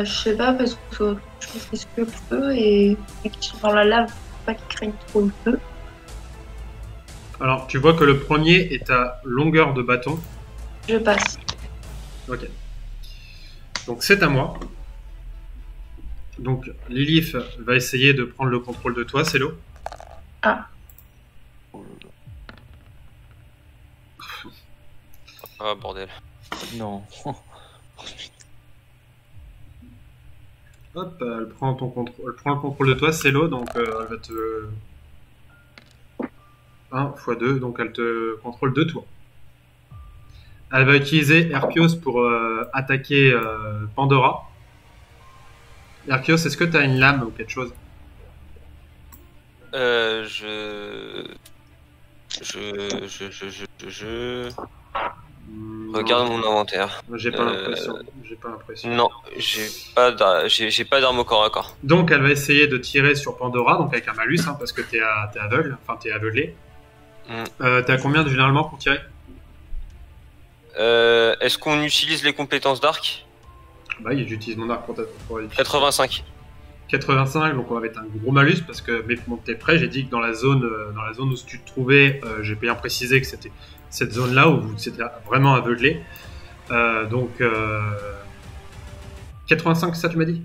Je sais pas, parce que je maîtrise que le feu et qu'ils sont dans la lave, faut pas qu'ils craignent trop le feu. Alors, tu vois que le premier est à longueur de bâton. Je passe. Ok. Donc, c'est à moi. Donc, Lilith va essayer de prendre le contrôle de toi, Célo. Ah, Ah, bordel. Non. Hop, elle prend elle prend le contrôle de toi, Célo, donc elle va te... 1 x 2, donc elle te contrôle de toi. Elle va utiliser Herpios pour attaquer Pandora. Herpios, est-ce que tu as une lame ou quelque chose? Regarde mon inventaire. J'ai pas l'impression. J'ai pas l'impression. Non, j'ai pas d'arme au corps à corps. Donc elle va essayer de tirer sur Pandora, donc avec un malus, hein, parce que t'es aveugle, enfin t'es aveuglé. T'es à combien généralement pour tirer? Est-ce qu'on utilise les compétences d'arc? Bah j'utilise mon arc pour 85. 85, donc on va mettre un gros malus parce que, mais bon, t'es prêt, j'ai dit que dans la zone où tu te trouvais, j'ai bien précisé que c'était cette zone-là où c'était vraiment aveuglé. Donc 85, ça tu m'as dit?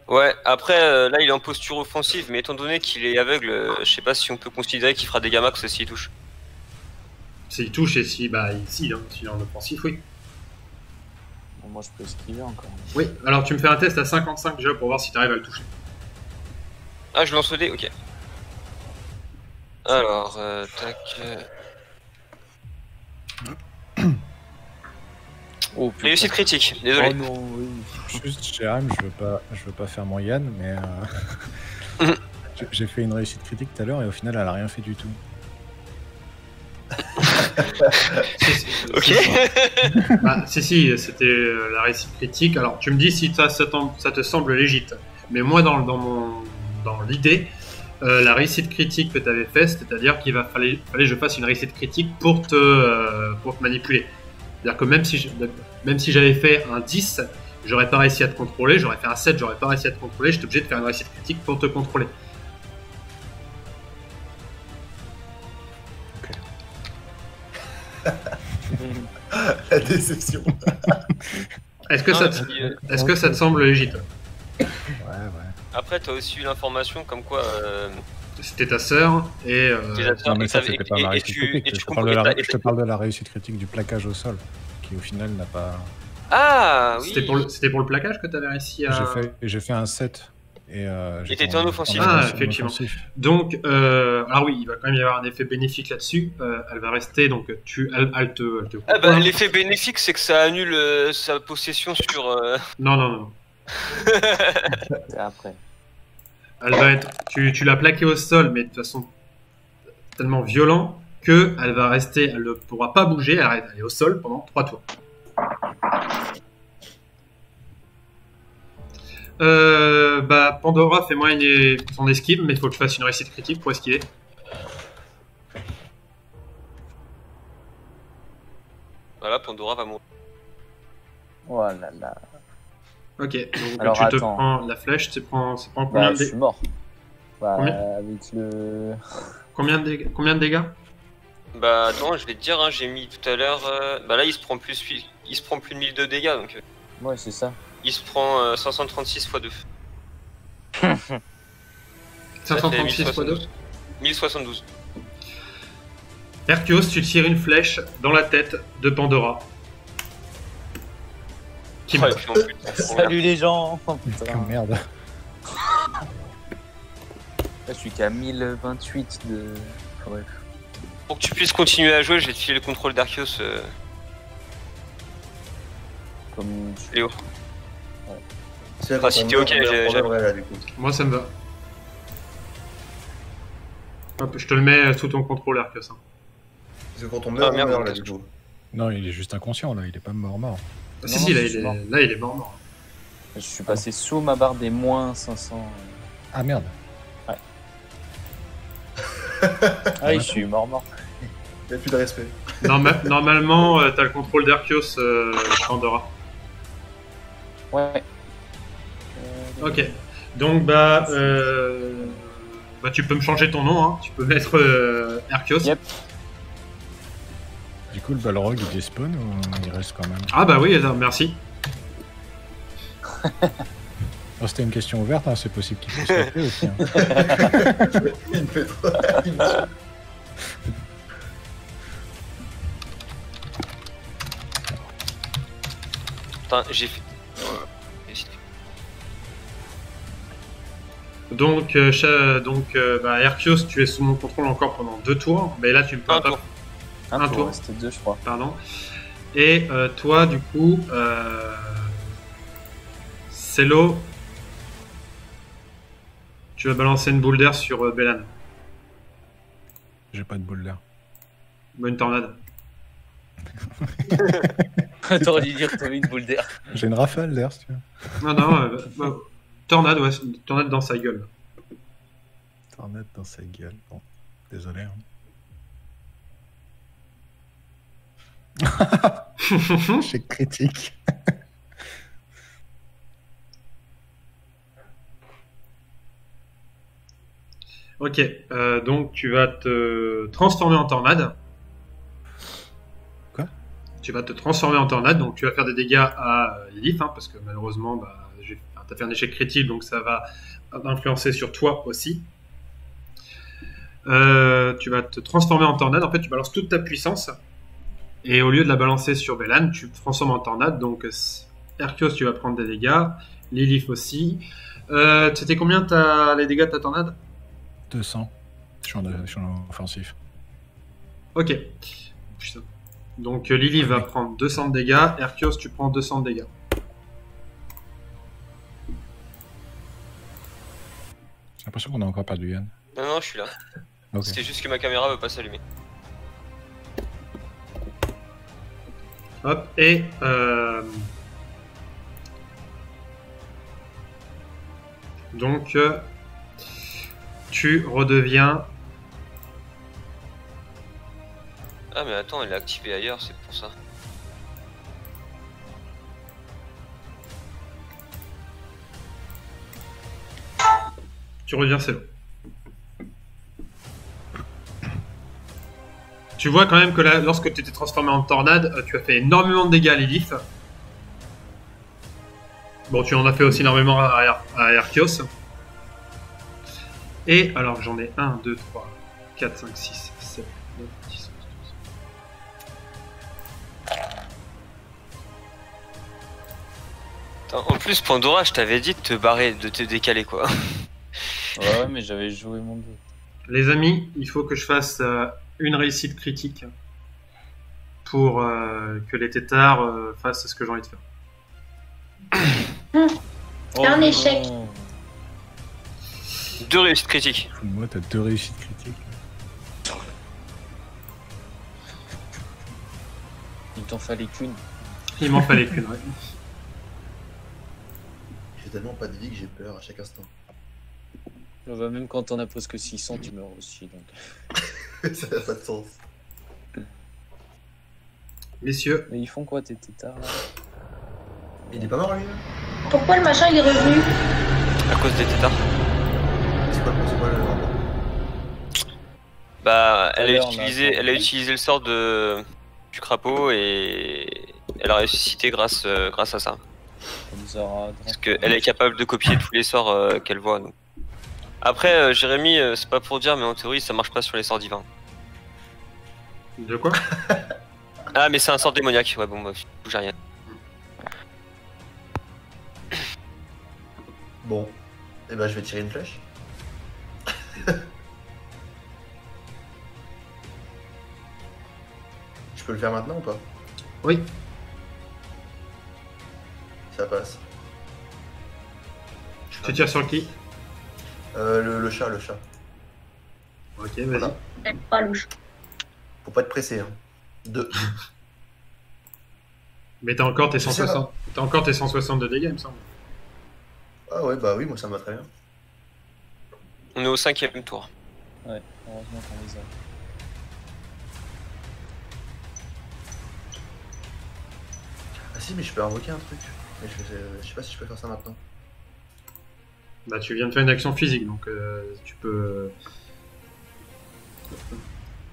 Ouais, après là il est en posture offensive, mais étant donné qu'il est aveugle, je sais pas si on peut considérer qu'il fera des max s'il touche. S'il touche et s'il est en offensif, oui. Bon, moi je peux esquiver encore. Oui, alors tu me fais un test à 55 déjà pour voir si tu arrives à le toucher. Ah, je lance le dé, ok. Alors, tac. Oh putain. Réussite critique, désolé. Oh non, oui. Juste, Jérém, je veux pas faire mon Yann, mais j'ai fait une réussite critique tout à l'heure et au final, elle a rien fait du tout. Ok. Bah, si, c'était la réussite critique. Alors, tu me dis si ça te semble légitime. Mais moi, dans l'idée, la réussite critique que tu avais fait, c'est-à-dire qu'il fallait que je fasse une réussite critique pour te manipuler. C'est-à-dire que même si j'avais fait un 10, j'aurais pas réussi à te contrôler. J'aurais fait un 7, j'aurais pas réussi à te contrôler. J'étais obligé de faire une réussite critique pour te contrôler. La déception. Est-ce que ça te semble légitime? Ouais. Après, t'as aussi eu l'information comme quoi. C'était ta sœur et. Non, mais ça, c'était pas ma réussite critique. Je te parle de la réussite critique du plaquage au sol, qui au final n'a pas. Ah oui. C'était pour le plaquage que tu avais réussi à. J'ai fait un 7. Et t'étais en offensif. Ah, effectivement. Donc, alors oui, il va quand même y avoir un effet bénéfique là-dessus. Elle va rester, donc elle te ah bah, l'effet bénéfique, c'est que ça annule sa possession sur. Non. C'est après. Elle va être. Tu l'as plaquée au sol, mais de toute façon tellement violent que elle va rester. Elle ne pourra pas bouger. Elle est au sol pendant 3 tours. Bah Pandora, fais-moi son esquive, mais il faut que je fasse une réussite critique pour esquiver. Voilà, Pandora va mourir. Oh là là. Ok, donc alors, tu te attends. prends la flèche, tu prends combien Bah, de je suis mort. Bah, Combien avec le. combien de dégâts? Bah attends, je vais te dire, hein, j'ai mis tout à l'heure. Bah là, il se prend plus de 1000 de dégâts, donc. Ouais, c'est ça. Il se prend 536 x 2. 536 x 2. 1072. Hercules, tu tires une flèche dans la tête de Pandora. Qui meurt. Salut les gens. Oh, putain. Merde. Là, je suis qu'à 1028 de. Bref. Pour que tu puisses continuer à jouer, je vais te filer le contrôle d'Arceus, Comme. Léo. C'est Ah, si t'es ok, j'ai. là, du coup. Moi, ça me va. Hop, je te le mets sous ton contrôle, Hercules. Hein. Parce que quand on meurt, Ah, merde, on meurt là, peut-être du coup. Non, il est juste inconscient là, il est pas mort. Ah, Non, si, non, là, je suis mort. il est mort. Je suis passé sous ma barre des moins 500. Ah merde. Ah oui, je suis mort. Il n'y a plus de respect. Normalement, t'as le contrôle d'Hercules, Pandora. Ouais. Ok. Donc bah tu peux me changer ton nom, hein. Tu peux mettre Arceus. Yep. Du coup, le Balrog, il despawn ou il reste quand même? Ah bah oui, merci. Oh, c'était une question ouverte, hein, c'est possible qu'il puisse s'appeler aussi. Hein. Il me fait trop. Putain, j'ai fait. Donc, Arceus, tu es sous mon contrôle encore pendant 2 tours, mais là tu ne peux Un pas. tour. Un tour. tour, c'était 2, je crois. Pardon. Et toi, du coup, Cello, tu vas balancer une boule d'air sur Bellan. J'ai pas de boule d'air. Bonne tornade. T'aurais dû dire que t'avais une boule d'air. J'ai une rafale d'air, si tu veux. Non, tornade, ouais, tornade dans sa gueule. Tornade dans sa gueule. Bon, désolé. Hein. Échec critique. Ok, donc tu vas te transformer en tornade. Quoi? Tu vas te transformer en tornade, donc tu vas faire des dégâts à Lilith, hein, parce que malheureusement, t'as fait un échec critique, donc ça va influencer sur toi aussi. Tu vas te transformer en tornade, en fait tu balances toute ta puissance, et au lieu de la balancer sur Bellan, tu te transformes en tornade, donc Arceus tu vas prendre des dégâts, Lilith aussi. C'était combien les dégâts de ta tornade? 200. Je suis en offensif. Ok. Putain. Donc Lily va prendre 200 de dégâts, Arceus tu prends 200 de dégâts. J'ai l'impression qu'on a encore perdu Yann. Non, je suis là. Okay. C'est juste que ma caméra veut pas s'allumer. Hop, et donc tu redeviens. Ah mais attends, elle est activée ailleurs, c'est pour ça. Tu redeviens Cello. Tu vois quand même que là, lorsque tu t'es transformé en tornade, tu as fait énormément de dégâts à Lilith. Bon, tu en as fait aussi énormément à Arceus. Et alors j'en ai 1, 2, 3, 4, 5, 6, 7, 9, 10, 11, 12. Attends, en plus, Pandora, je t'avais dit de te barrer, de te décaler quoi. Ouais, mais j'avais joué mon dos. Les amis, il faut que je fasse une réussite critique pour que les têtards fassent ce que j'ai envie de faire. C'est un échec. 2 réussites critiques. Moi, t'as 2 réussites critiques. Il t'en fallait qu'une. Il m'en fallait qu'une, ouais. J'ai tellement pas de vie que j'ai peur à chaque instant. Bah, même quand t'en as presque 600, tu meurs aussi. Donc. Ça n'a pas de sens. Messieurs, Mais ils font quoi tes tétards là? Il est pas mort lui là? Pourquoi le machin il est revenu? À cause des tétards. C'est quoi le rapport? Bah, Tout à l'heure, on a elle a utilisé le sort du crapaud et elle a ressuscité grâce à ça. Comme Zara, Parce qu'elle est capable de copier tous les sorts qu'elle voit. Donc. Après, Jérémy, c'est pas pour dire, mais en théorie, ça marche pas sur les sorts divins. de quoi? Ah, mais c'est un sort démoniaque. Ouais, bon, bah, j'ai rien. Bon. Et ben je vais tirer une flèche. Je peux le faire maintenant ou pas? Oui. Ça passe. Tu tires sur qui? Le chat. Ok, vas-y. Voilà. Pas louche. Faut pas être pressé. Hein. 2. Mais t'as encore tes Je sais 160. T'as encore tes 160 de dégâts, il me semble. Ah ouais, bah oui, moi ça me va très bien. On est au 5e tour. Ouais, heureusement qu'on les a. Ah si, mais je peux invoquer un truc. Mais je sais pas si je peux faire ça maintenant. Bah, tu viens de faire une action physique, donc tu peux.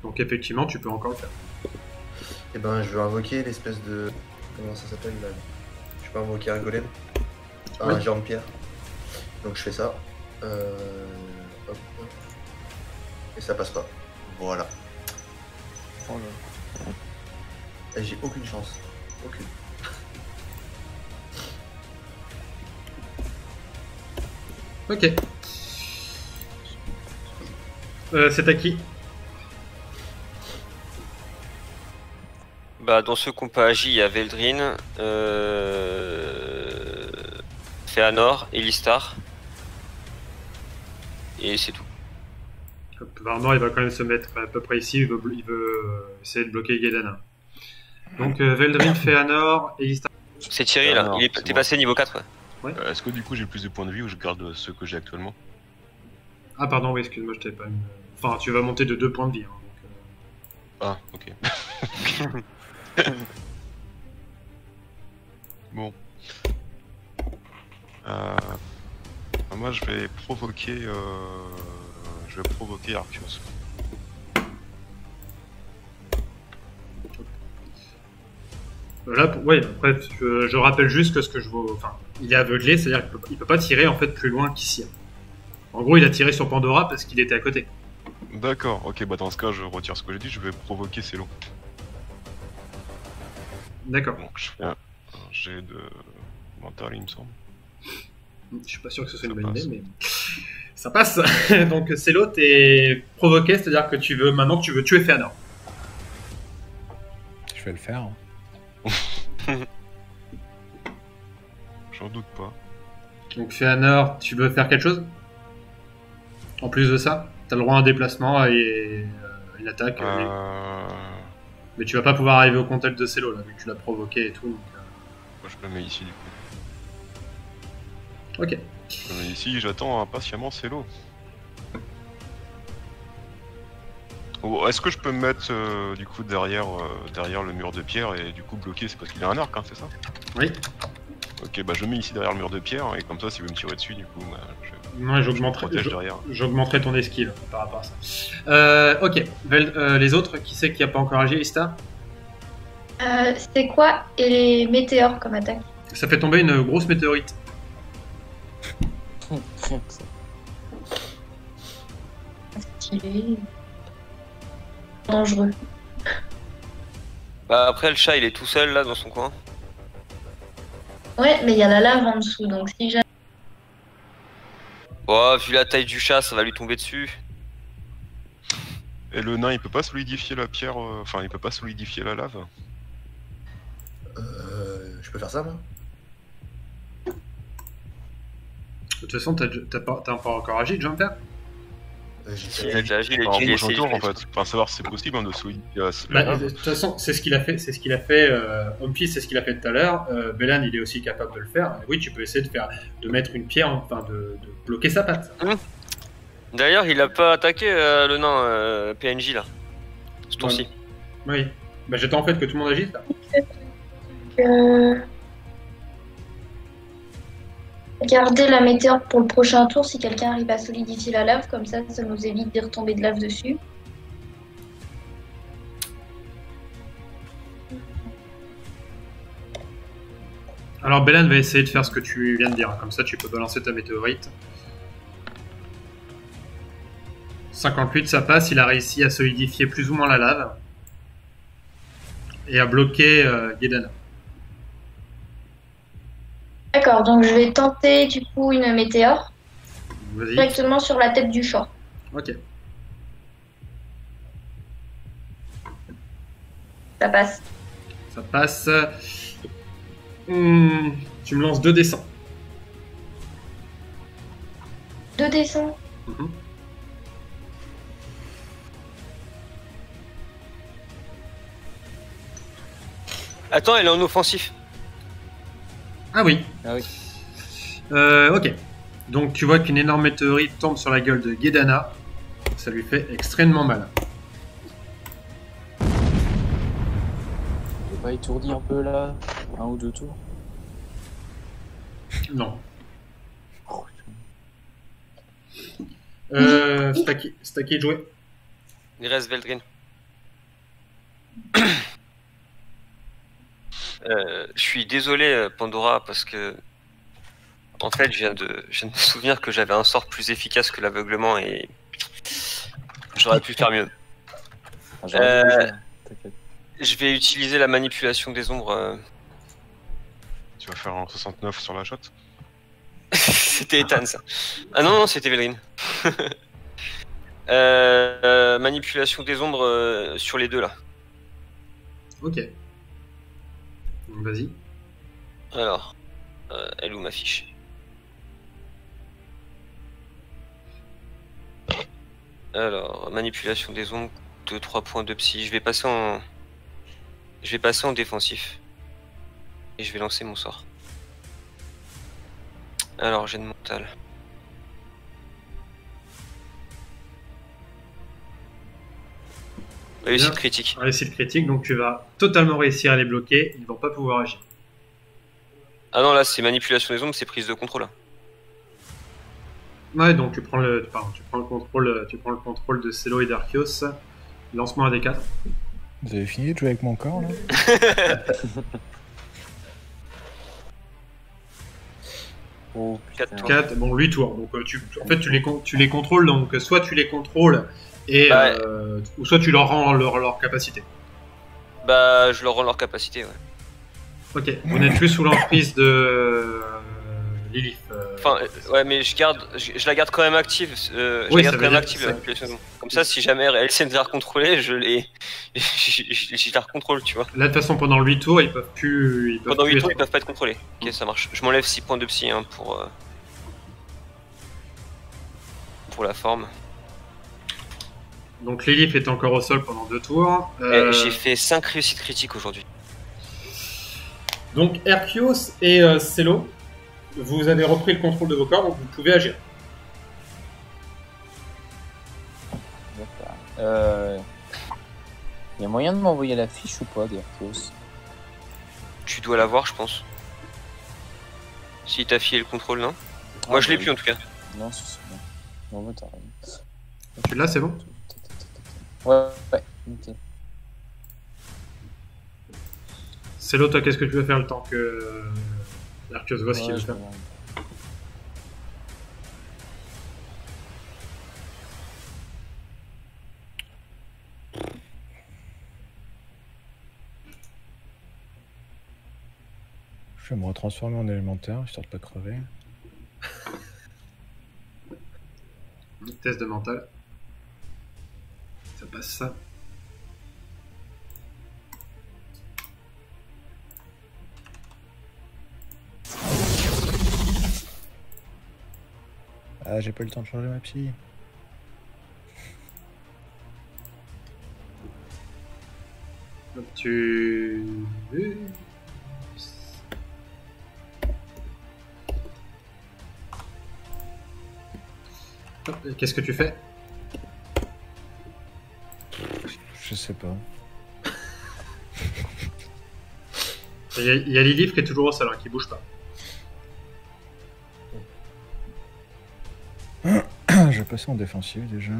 Donc effectivement, tu peux encore le faire. Et ben, je vais invoquer l'espèce de. Comment ça s'appelle là? Je peux invoquer un golem. Un géant de pierre. Donc je fais ça. Hop. Et ça passe pas. Voilà. Oh là. Et j'ai aucune chance. Aucune. Ok. C'est à qui? Bah, dans ceux qui n'ont pas agi, il y a Veldrin, Féanor, Elistar. Et c'est tout. Varnor, il va quand même se mettre à peu près ici, il veut essayer de bloquer Guedana. Donc Veldrin, Féanor, Elistar. C'est Thierry là, t'es passé niveau 4. Ouais. Est-ce que du coup j'ai plus de points de vie ou je garde ceux que j'ai actuellement? Ah pardon, oui, excuse-moi, je t'avais pas mis... Enfin, tu vas monter de 2 points de vie. Hein, donc, Ah, ok. Bon. Moi je vais provoquer Arceus. Là, ouais, après, je rappelle juste que ce que je vois... Enfin, il est aveuglé, c'est-à-dire qu'il peut pas tirer en fait plus loin qu'ici. En gros, il a tiré sur Pandora parce qu'il était à côté. D'accord, ok, bah dans ce cas je retire ce que j'ai dit, je vais provoquer Célo. D'accord. Donc je fais un jet de mental il me semble. Je suis pas sûr que ce soit Ça une bonne passe. idée, mais ça passe. Donc Célo, t'es provoqué, c'est-à-dire que tu veux maintenant tu veux tuer Féanor. Je vais le faire. J'en doute pas. Donc Féanor, tu veux faire quelque chose? En plus de ça, t'as le droit à un déplacement et une attaque. Mais tu vas pas pouvoir arriver au contact de Célo là, vu que tu l'as provoqué et tout. Donc, Moi je me mets ici du coup. Ok. Je me mets ici, j'attends impatiemment Célo. Oh, est-ce que je peux me mettre du coup derrière le mur de pierre et du coup bloquer? C'est parce qu'il a un arc, hein, c'est ça? Oui. Ok, bah je me mets ici derrière le mur de pierre et comme ça, s'il veut me tirer dessus, du coup, bah, Moi, je me protège derrière. j'augmenterai ton esquive par rapport à ça. Ok. Les autres, qui c'est qui a pas encore agi? Ista? C'est quoi et les météores comme attaque? Ça fait tomber une grosse météorite. Stylé. Dangereux. Bah, après, le chat il est tout seul là dans son coin. Ouais, mais il y a la lave en dessous, donc si jamais... Oh, vu la taille du chat, ça va lui tomber dessus. Et le nain, il peut pas solidifier la pierre, enfin, il peut pas solidifier la lave? Je peux faire ça, moi? De toute façon, t'as pas encore agi, Jumper? Il a déjà agi, il a Alors, dit moi, j'entends en fait. Enfin, savoir si c'est possible hein, de solidifier la lave. De toute façon, c'est ce qu'il a fait. C'est ce qu'il a fait. Ompi, c'est ce qu'il a fait tout à l'heure. Belan, il est aussi capable de le faire. Oui, tu peux essayer de mettre une pierre, enfin, de bloquer sa patte. D'ailleurs, il a pas attaqué le nain PNJ là. Ce tour-ci. Oui. Bah, j'attends en fait que tout le monde agisse là. Garder la météore pour le prochain tour si quelqu'un arrive à solidifier la lave, comme ça nous évite d'y retomber de lave dessus. Alors, Belan va essayer de faire ce que tu viens de dire. Comme ça, tu peux balancer ta météorite. 58, ça passe. Il a réussi à solidifier plus ou moins la lave. Et à bloquer Guedana. D'accord, donc je vais tenter du coup une météore Vas-y. directement sur la tête du chat. Ok. Ça passe. Ça passe. Tu me lances 2 dessins. 2 dessins. Attends, elle est en offensif. Ah oui. Ah oui. Ok. Donc tu vois qu'une énorme météorite tombe sur la gueule de Guedana. Ça lui fait extrêmement mal. Il est pas étourdi un peu là? 1 ou 2 tours? Non. C'est à qui de jouer? Il reste Veldrin. Je suis désolé Pandora parce que en fait je viens de me souvenir que j'avais un sort plus efficace que l'aveuglement et j'aurais pu faire mieux. Je vais utiliser la manipulation des ombres. Tu vas faire un 69 sur la shot? C'était Ethan ça. Ah non, c'était Veldrin. Manipulation des ombres sur les deux là. Ok. Vas-y. Alors, elle est où ma fiche? Alors, manipulation des ombres, 2-3 points de psy. Je vais passer en défensif. Et je vais lancer mon sort. Alors, j'ai de mental. Réussite critique. Réussite critique, donc tu vas totalement réussir à les bloquer, ils ne vont pas pouvoir agir. Ah non, là c'est manipulation des ombres, c'est prise de contrôle. Ouais, donc tu prends le contrôle de Celo et d'Archios. Lance-moi un D4. Vous avez fini de jouer avec mon corps là? 4. Bon, 8 tours. Donc en fait tu les contrôles, donc soit tu les contrôles et ou soit tu leur rends leur capacité. Bah je leur rends leur capacité, ouais. Ok, vous n'êtes plus sous l'emprise de Lilith. Enfin, ouais, mais je la garde quand même active. Oui, la manipulation. Comme ça, si jamais elle essaie de la recontrôler, je la recontrôle, tu vois. Là, de toute façon, pendant 8 tours, ils peuvent plus. Pendant 8 tours, ils peuvent pas être contrôlés. Ok, ça marche. Je m'enlève 6 points de psy hein, pour la forme. Donc Lilith est encore au sol pendant 2 tours. J'ai fait 5 réussites critiques aujourd'hui. Donc Archios et Celo, vous avez repris le contrôle de vos corps, donc vous pouvez agir. D'accord. Y a moyen de m'envoyer la fiche ou pas d'Archios? Tu dois l'avoir, je pense. Si t'as filé le contrôle, non? Moi je l'ai plus en tout cas. Non, c'est bon. Non, mais t'as rien. Tu l'as, c'est bon? Ouais, nickel. Celo, toi, qu'est-ce que tu veux faire le temps que Archios voit ce qu'il veut faire? Je vais me retransformer en élémentaire, histoire de pas crever. Test de mental. Ça passe ça. Ah, j'ai pas eu le temps de changer ma psy. Donc tu... Qu'est-ce que tu fais? Je sais pas. Il y a Lilith qui est toujours au sol, hein, qui bouge pas. Je vais passer en défensive déjà.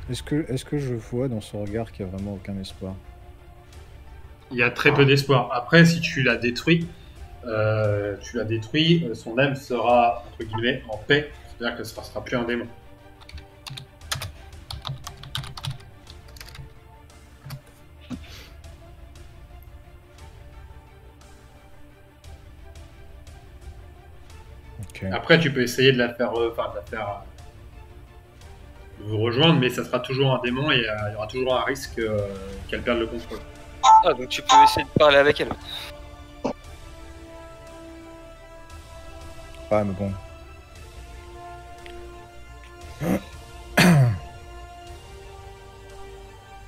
Est-ce que je vois dans son regard qu'il n'y a vraiment aucun espoir? Il y a très peu d'espoir. Après, si tu l'as détruit, son âme sera, entre guillemets, en paix. C'est-à-dire que ce ne sera plus un démon. Okay. Après, tu peux essayer de la faire vous rejoindre, mais ça sera toujours un démon et il y aura toujours un risque qu'elle perde le contrôle. Ah, donc tu peux essayer de parler avec elle. Ah, mais bon.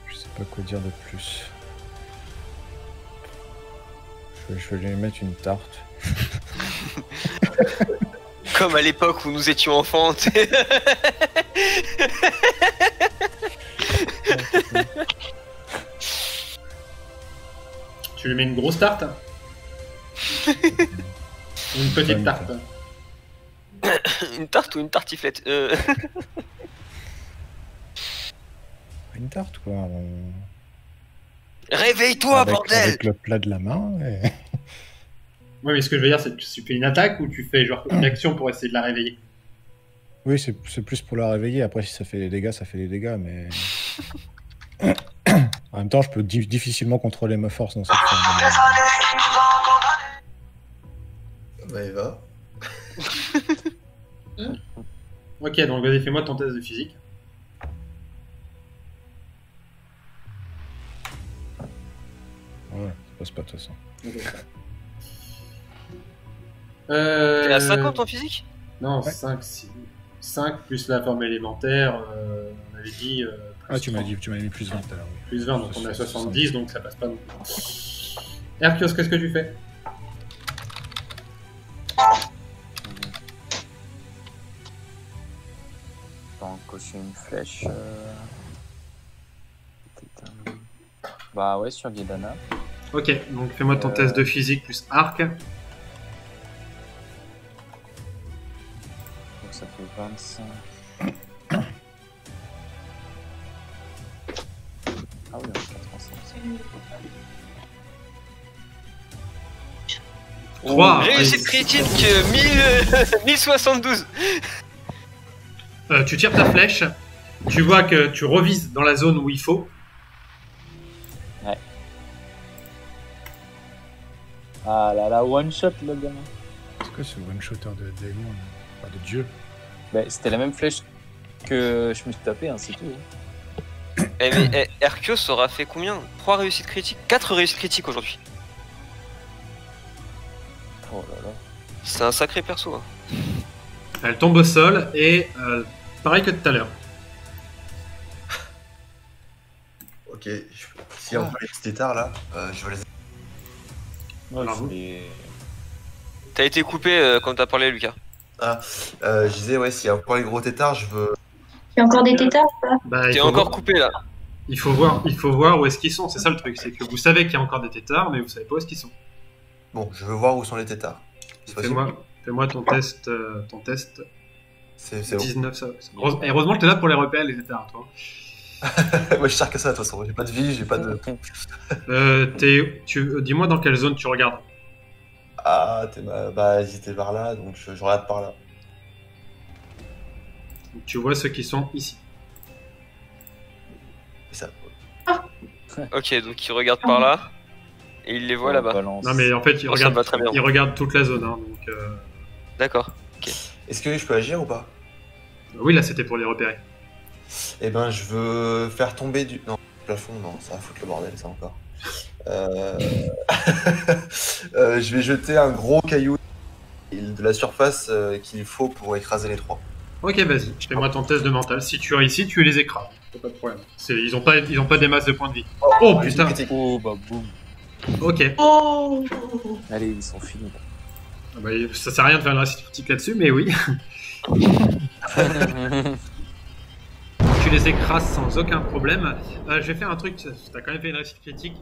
Je sais pas quoi dire de plus. Je vais lui mettre une tarte. Comme à l'époque où nous étions enfants. lui mets une grosse tarte. Ou une petite tarte. Une tarte ou une tartiflette Une tarte, quoi. Réveille-toi, bordel! Avec le plat de la main. Et... Oui, mais ce que je veux dire, c'est que tu fais une attaque ou tu fais genre une action pour essayer de la réveiller? Oui, c'est plus pour la réveiller. Après, si ça fait des dégâts, ça fait des dégâts, mais... En même temps, je peux difficilement contrôler ma force dans cette forme. Bah, il va. Ok, donc vas-y, fais-moi ton test de physique. Ouais, ça passe pas de toute façon. T'es à 50 en physique? Non, Ouais. 5 plus la forme élémentaire, on avait dit... Ah, tu m'as mis plus 20 tout à l'heure. Oui. Plus 20, donc on est à 70, donc ça passe pas non plus. Hercule, qu'est-ce que tu fais? Attends, cocher une flèche. Bah ouais, sur Guédana. Ok, donc fais-moi ton test de physique plus arc. Donc ça fait 25. Ah oui, on est 85. 3. Réussite critique 1072. Tu tires ta flèche, tu vois que tu revises dans la zone où il faut. Ouais. Ah là là, one shot le gamin. C'est quoi ce one-shotter de démon, de dieu? Bah, c'était la même flèche que je me suis tapé, hein, c'est tout. Mais Hercule aura fait combien? 3 réussites critiques? 4 réussites critiques aujourd'hui. Oh là là. C'est un sacré perso. Hein. Elle tombe au sol et pareil que tout à l'heure. Ok, si on fait les petits étards là, je vais les. Ouais, Alors, T'as été coupé quand t'as parlé, Lucas. Je disais, ouais, s'il y a encore les gros tétards, je veux. Il y a encore des tétards ou pas? Bah, il T'es faut encore voir- coupé là. il faut voir où est-ce qu'ils sont, c'est ça le truc, c'est que vous savez qu'il y a encore des tétards, mais vous savez pas où est-ce qu'ils sont. Bon, je veux voir où sont les tétards. C'est possible. Fais-moi ton test, C'est 19, ça. Et heureusement que t'es là pour les repères, les tétards, toi. Moi, je sers que ça, de toute façon. J'ai pas de vie, j'ai pas de. Dis-moi dans quelle zone tu regardes. Ah, bah, j'étais par là, donc je regarde par là. Tu vois ceux qui sont ici. C'est ça. Ok, donc il regarde par là. Et il les voit là-bas. Balance. Non mais en fait, Oh, ça me va très bien. il regarde toute la zone, hein, donc... D'accord. Est-ce que je peux agir ou pas? Oui, là c'était pour les repérer. Eh ben, je veux faire tomber du. Non, le plafond, non, ça va foutre le bordel, ça encore. Je vais jeter un gros caillou de la surface qu'il faut pour écraser les trois. Ok, vas-y, fais-moi ton test de mental. Si tu réussis, tu les écrases. Pas de problème. Ils ont pas des masses de points de vie. Oh putain. critique. Oh bah boum. Ok. Allez, ils sont finis. Ah bah, ça sert à rien de faire une réussite critique là-dessus, mais oui. Tu les écrases sans aucun problème. Je vais faire un truc, t'as quand même fait une réussite critique.